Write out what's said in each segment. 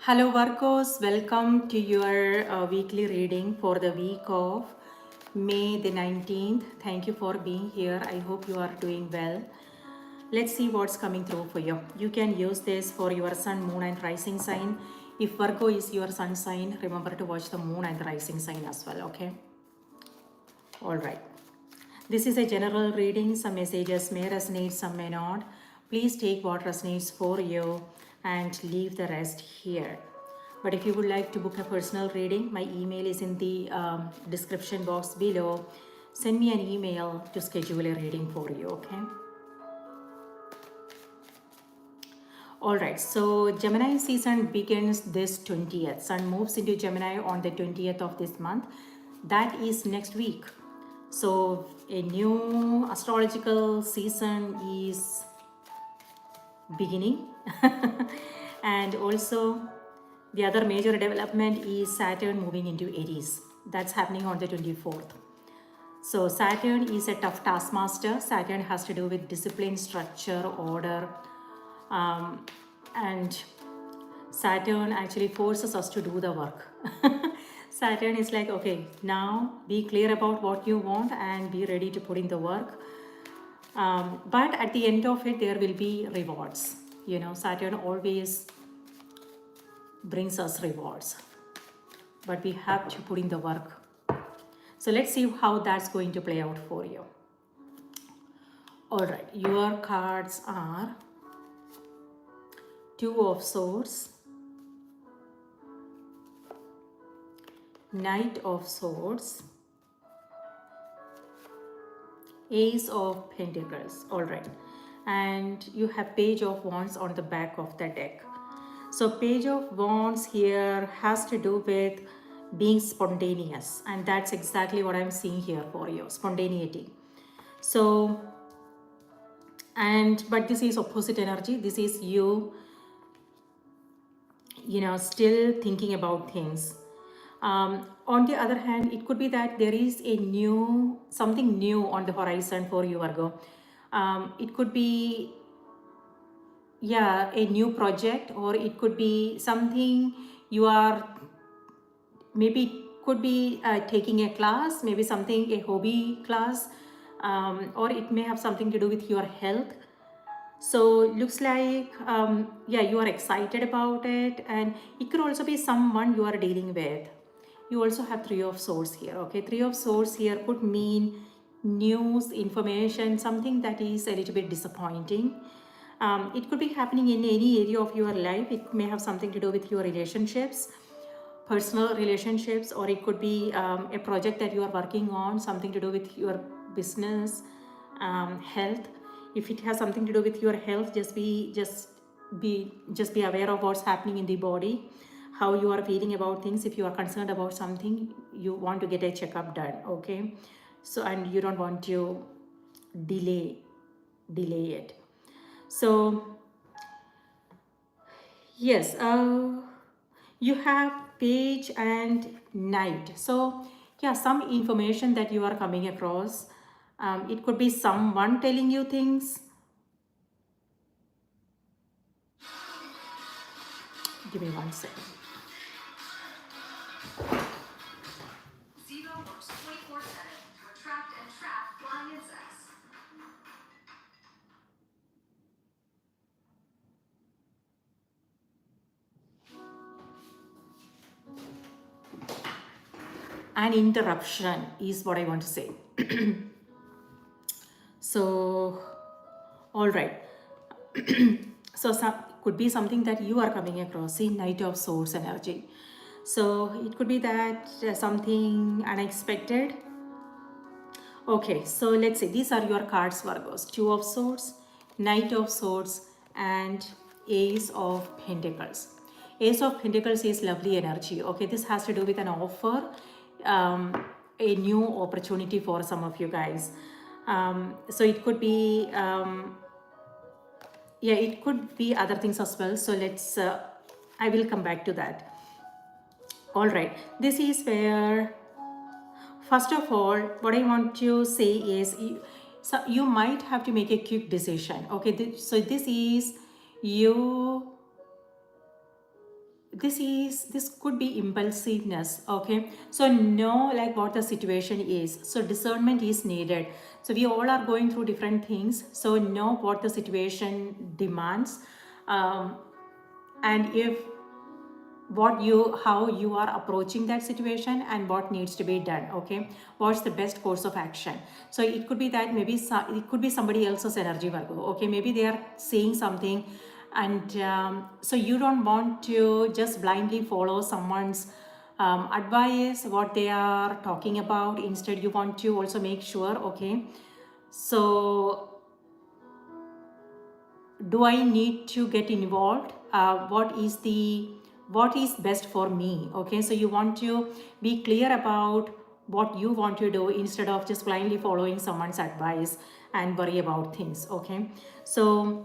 Hello Virgos, welcome to your weekly reading for the week of May the 19th. Thank you for being here. I hope you are doing well. Let's see what's coming through for you. You can use this for your sun, moon and rising sign. If Virgo is your sun sign, remember to watch the moon and the rising sign as well, okay? All right. This is a general reading. Some messages may resonate, some may not. Please take what resonates for you and leave the rest here. But if you would like to book a personal reading, my email is in the description box below. Send me an email to schedule a reading for you, okay? All right, so Gemini season begins this 20th. Sun moves into Gemini on the 20th of this month. That is next week. So a new astrological season is beginning. And also the other major development is Saturn moving into Aries. That's happening on the 24th. So Saturn is a tough taskmaster. Saturn has to do with discipline, structure, order. And Saturn actually forces us to do the work. Saturn is like, okay, now be clear about what you want and be ready to put in the work. But at the end of it, there will be rewards. You know, Saturn always brings us rewards. But we have to put in the work. So let's see how that's going to play out for you. All right, your cards are Two of Swords, Knight of Swords, Ace of Pentacles. All right, and you have Page of Wands on the back of the deck. So Page of Wands here has to do with being spontaneous, and that's exactly what I'm seeing here for you, spontaneity. So, but this is opposite energy. This is you know, still thinking about things. On the other hand, it could be that there is something new on the horizon for you, Virgo. It could be, a new project, or it could be something you are, maybe could be taking a class, maybe something, a hobby class, or it may have something to do with your health. So looks like, you are excited about it, and it could also be someone you are dealing with. You also have Three of Swords here, okay? Three of Swords here could mean news, information, something that is a little bit disappointing. It could be happening in any area of your life. It may have something to do with your relationships, personal relationships, or it could be a project that you are working on, something to do with your business, health. If it has something to do with your health, just be aware of what's happening in the body, how you are feeling about things. If you are concerned about something, you want to get a checkup done, okay? So, and you don't want to delay it. So yes, you have Page and Knight. So yeah, some information that you are coming across. It could be someone telling you things. Give me 1 second. Zero works 24/7 to attract and trap flying insects. An interruption is what I want to say. So, all right. So could be something that you are coming across. See, Knight of Swords energy. So it could be that something unexpected. Okay, so let's say these are your cards, Virgos. Two of Swords, Knight of Swords, and Ace of Pentacles. Ace of Pentacles is lovely energy. Okay, this has to do with an offer, a new opportunity for some of you guys. So it could be, it could be other things as well. So let's, I will come back to that. All right, this is where, first of all, what I want to say is, so you might have to make a quick decision. Okay, so this is you this could be impulsiveness. Okay, so know like what the situation is, so discernment is needed. So we all are going through different things, so know what the situation demands, um, and if what you how you are approaching that situation and what needs to be done. Okay, what's the best course of action? So it could be that maybe it could be somebody else's energy, Virgo. Okay, maybe they are saying something, and so you don't want to just blindly follow someone's advice, what they are talking about. Instead, you want to also make sure, okay, so do I need to get involved? What is best for me? Okay, so you want to be clear about what you want to do instead of just blindly following someone's advice and worry about things. Okay, so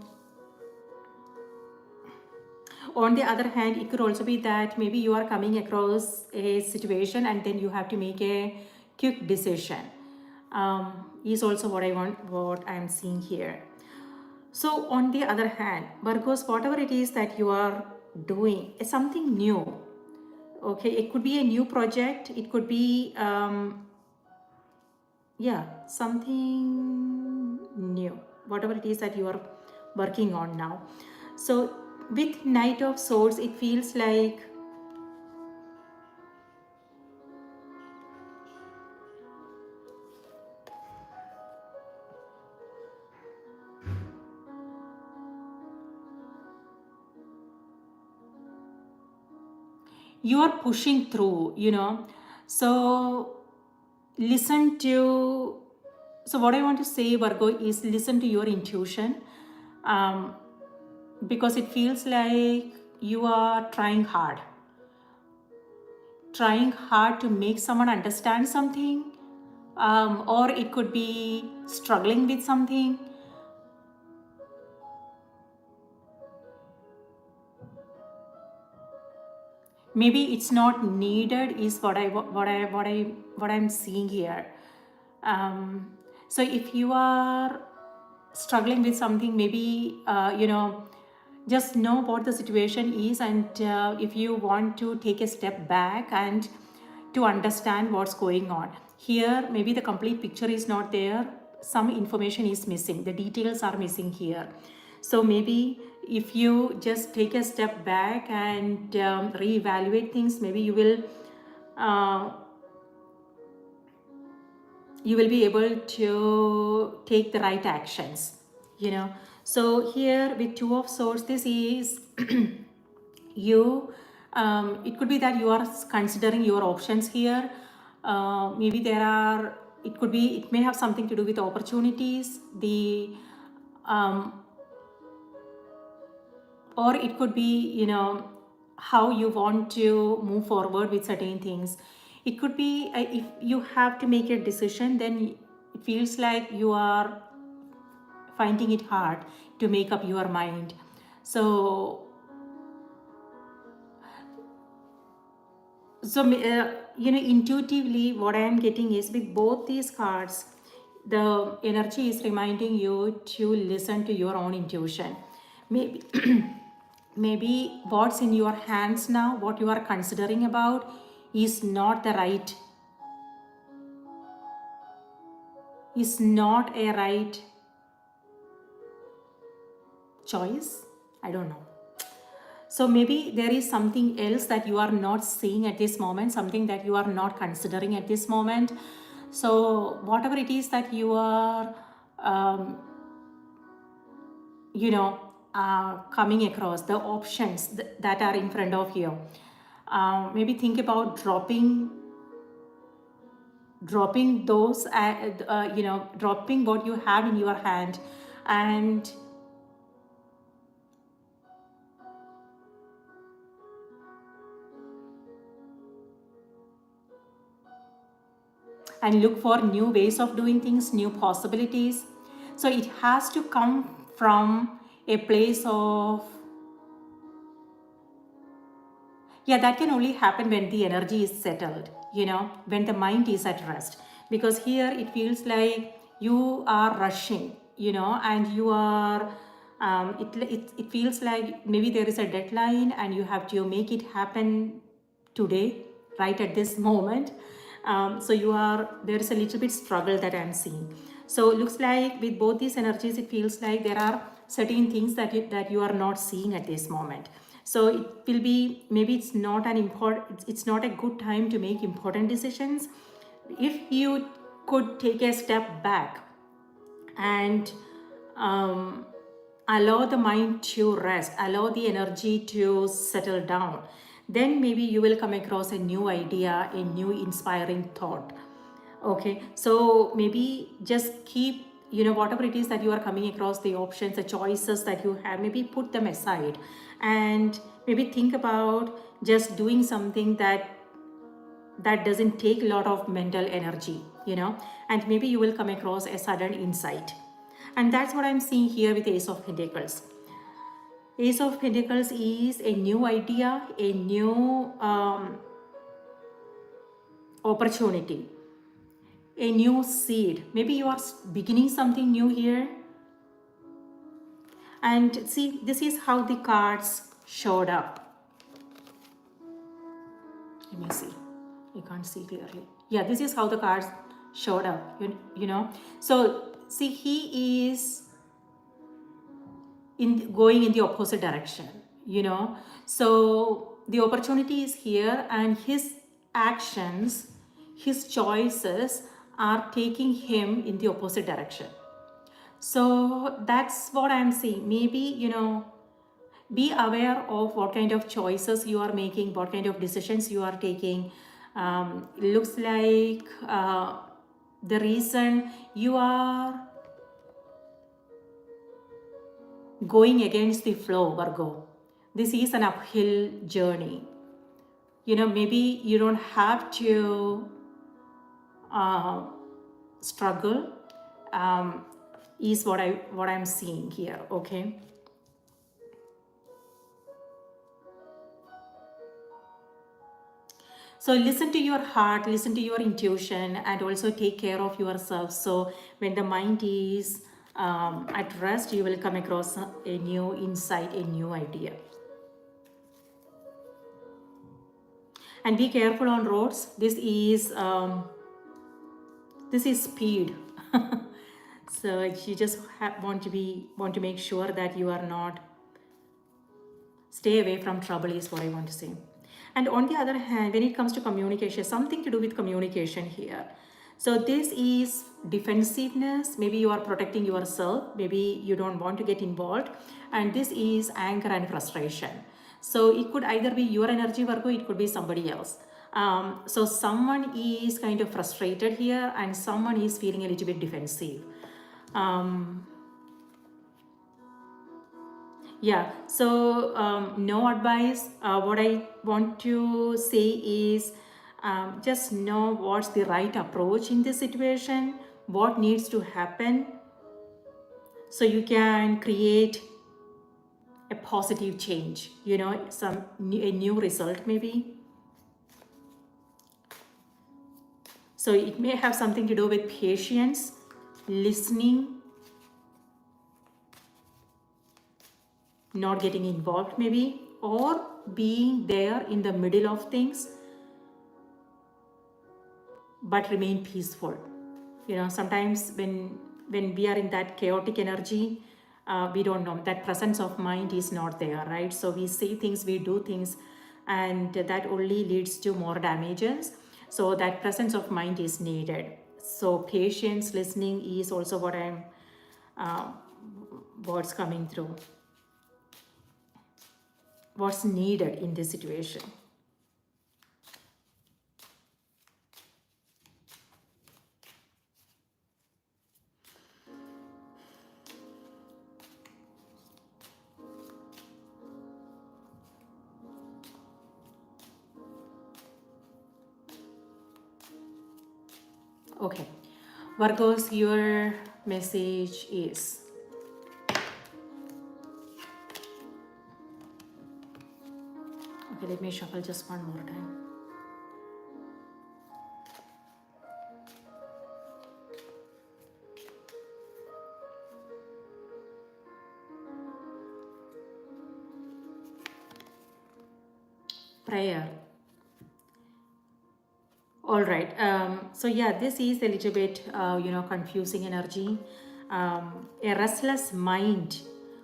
on the other hand, it could also be that maybe you are coming across a situation and then you have to make a quick decision. Is also what I'm seeing here. So on the other hand, Virgos, whatever it is that you are doing is something new. Okay, it could be a new project. It could be, something new. Whatever it is that you are working on now. So with Knight of Swords, it feels like you are pushing through, So listen to, so what I want to say, Virgo, is listen to your intuition, because it feels like you are trying hard to make someone understand something, or it could be struggling with something. Maybe it's not needed is what I'm seeing here. So if you are struggling with something, maybe just know what the situation is, and if you want to take a step back and to understand what's going on here, maybe the complete picture is not there, some information is missing, the details are missing here. So maybe if you just take a step back and reevaluate things, maybe uh, you will be able to take the right actions, So here with Two of Swords, this is you, it could be that you are considering your options here. Maybe it may have something to do with opportunities, or it could be, how you want to move forward with certain things. It could be, if you have to make a decision, then it feels like you are finding it hard to make up your mind. So intuitively what I am getting is, with both these cards, the energy is reminding you to listen to your own intuition. Maybe maybe what's in your hands now, what you are considering about, is not a right choice. I don't know. So maybe there is something else that you are not seeing at this moment, something that you are not considering at this moment. So whatever it is that you are, coming across, the options that are in front of you, maybe think about dropping those, dropping what you have in your hand, and look for new ways of doing things, new possibilities. So it has to come from a place of, that can only happen when the energy is settled, when the mind is at rest. Because here it feels like you are rushing, and you are It feels like maybe there is a deadline and you have to make it happen today, right at this moment. So there is a little bit struggle that I'm seeing. So it looks like with both these energies, it feels like there are certain things that you are not seeing at this moment. So it will be, maybe it's not a good time to make important decisions. If you could take a step back and allow the mind to rest, allow the energy to settle down, then maybe you will come across a new idea, a new inspiring thought. Okay, so maybe just keep, whatever it is that you are coming across, the options, the choices that you have, maybe put them aside and maybe think about just doing something that doesn't take a lot of mental energy, and maybe you will come across a sudden insight. And that's what I'm seeing here with Ace of Pentacles. Ace of Pentacles is a new idea, a new opportunity, a new seed. Maybe you are beginning something new here. And see, this is how the cards showed up. Let me see. You can't see clearly. Yeah, this is how the cards showed up, So see, he is going in the opposite direction, So the opportunity is here and his actions, his choices are taking him in the opposite direction. So that's what I'm seeing. Maybe, be aware of what kind of choices you are making, what kind of decisions you are taking. It looks like the reason you are going against the flow, Virgo. This is an uphill journey. Maybe you don't have to struggle, is what I'm seeing here, okay? So listen to your heart, listen to your intuition, and also take care of yourself. So when the mind is at rest, you will come across a new insight, a new idea. And be careful on roads. This is speed. So you just want to make sure that you are not, stay away from trouble is what I want to say. And on the other hand, when it comes to communication, something to do with communication here. So this is defensiveness. Maybe you are protecting yourself. Maybe you don't want to get involved. And this is anger and frustration. So it could either be your energy, Virgo, it could be somebody else. So someone is kind of frustrated here and someone is feeling a little bit defensive. Yeah, so no advice. What I want to say is just know what's the right approach in this situation, what needs to happen, so you can create a positive change, a new result maybe. So it may have something to do with patience, listening, not getting involved maybe, or being there in the middle of things but remain peaceful. Sometimes when we are in that chaotic energy, we don't know, that presence of mind is not there, right? So we say things, we do things, and that only leads to more damages. So that presence of mind is needed. So patience, listening is also what what's coming through, what's needed in this situation. Okay, Virgos, your message is, okay, let me shuffle just one more time. Prayer. All right. So yeah, this is a little bit, confusing energy. A restless mind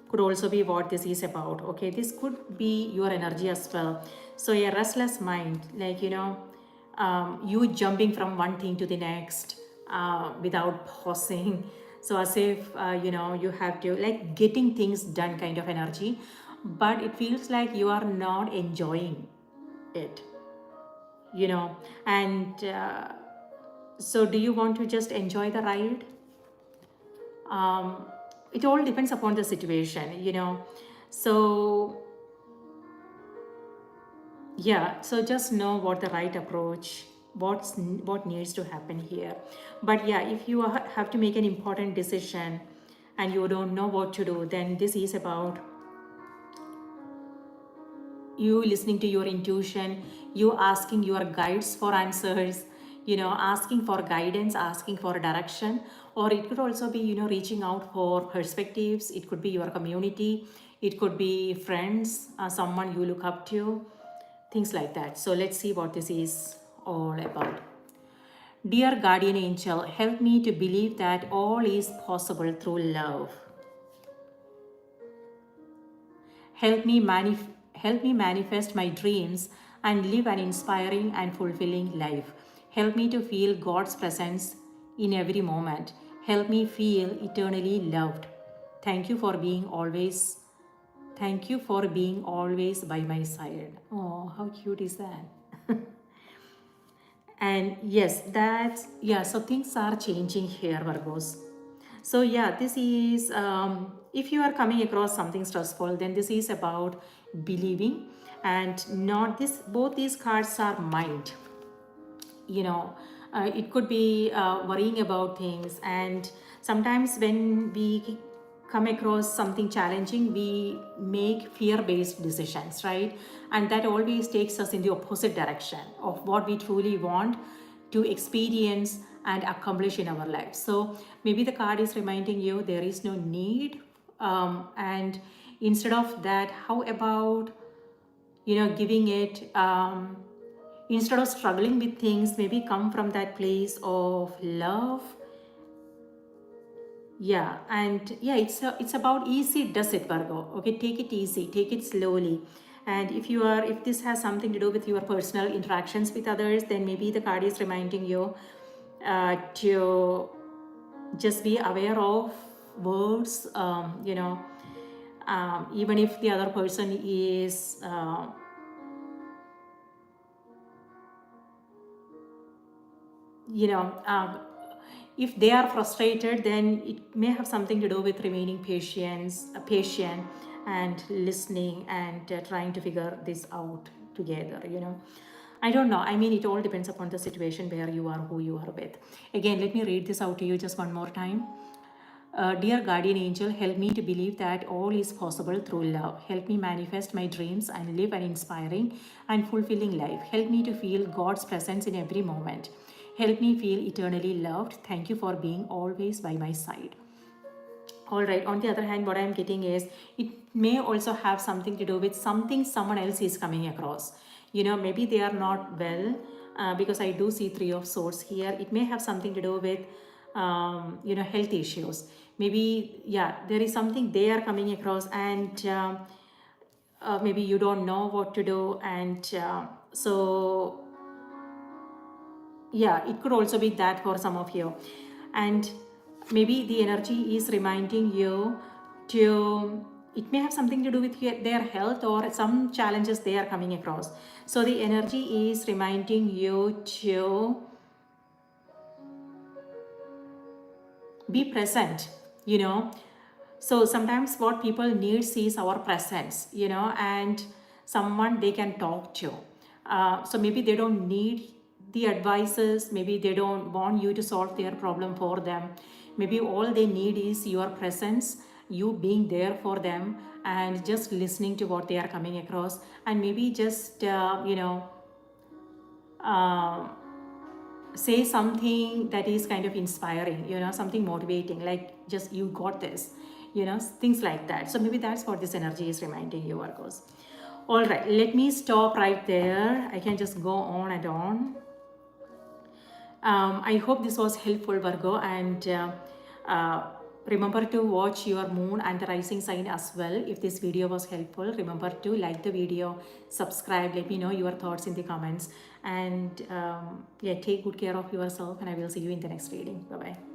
could also be what this is about. Okay, this could be your energy as well. So a restless mind, like you jumping from one thing to the next without pausing. So as if you have to like getting things done kind of energy, but it feels like you are not enjoying it. And so do you want to just enjoy the ride? um, it all depends upon the situation. So yeah, so just know what the right approach, what needs to happen here. But yeah, if you have to make an important decision and you don't know what to do, then this is about you listening to your intuition, you asking your guides for answers, asking for guidance, asking for direction. Or it could also be reaching out for perspectives. It could be your community, it could be friends, someone you look up to, things like that. So let's see what this is all about. Dear guardian angel, help me to believe that all is possible through love. Help me, help me manifest my dreams and live an inspiring and fulfilling life. Help me to feel God's presence in every moment. Help me feel eternally loved. Thank you for being always. Thank you for being always by my side. Oh, how cute is that? And yes, so things are changing here, Virgos. So yeah, this is, if you are coming across something stressful, then this is about believing, and not this, both these cards are mind. It could be worrying about things, and sometimes when we come across something challenging, we make fear-based decisions, right? And that always takes us in the opposite direction of what we truly want to experience and accomplish in our lives. So maybe the card is reminding you there is no need, and instead of that, how about giving it, instead of struggling with things, maybe come from that place of love. Yeah, and yeah, it's about easy does it, Virgo. Okay, take it easy, take it slowly. And if this has something to do with your personal interactions with others, then maybe the card is reminding you to just be aware of words. Even if the other person is if they are frustrated, then it may have something to do with remaining patient and listening, and trying to figure this out together. I don't know. I mean, it all depends upon the situation where you are, who you are with. Again, let me read this out to you just one more time. Dear guardian angel, help me to believe that all is possible through love. Help me manifest my dreams and live an inspiring and fulfilling life. Help me to feel God's presence in every moment. Help me feel eternally loved. Thank you for being always by my side. All right. On the other hand, what I'm getting is it may also have something to do with something someone else is coming across. Maybe they are not well, because I do see Three of Swords here. It may have something to do with, health issues. Maybe, yeah, there is something they are coming across, and maybe you don't know what to do. And so, yeah, it could also be that for some of you. And maybe the energy is reminding you to, it may have something to do with their health or some challenges they are coming across. So the energy is reminding you to be present. So sometimes what people need is our presence, and someone they can talk to. So maybe they don't need the advices, maybe they don't want you to solve their problem for them. Maybe all they need is your presence, you being there for them, and just listening to what they are coming across, and maybe just say something that is kind of inspiring, something motivating, like just you got this, things like that. So maybe that's what this energy is reminding you, Virgos. All right, let me stop right there. I can just go on and on. I hope this was helpful, Virgo, and uh, remember to watch your moon and the rising sign as well. If this video was helpful, remember to like the video, subscribe, let me know your thoughts in the comments, and yeah, take good care of yourself, and I will see you in the next reading. Bye bye.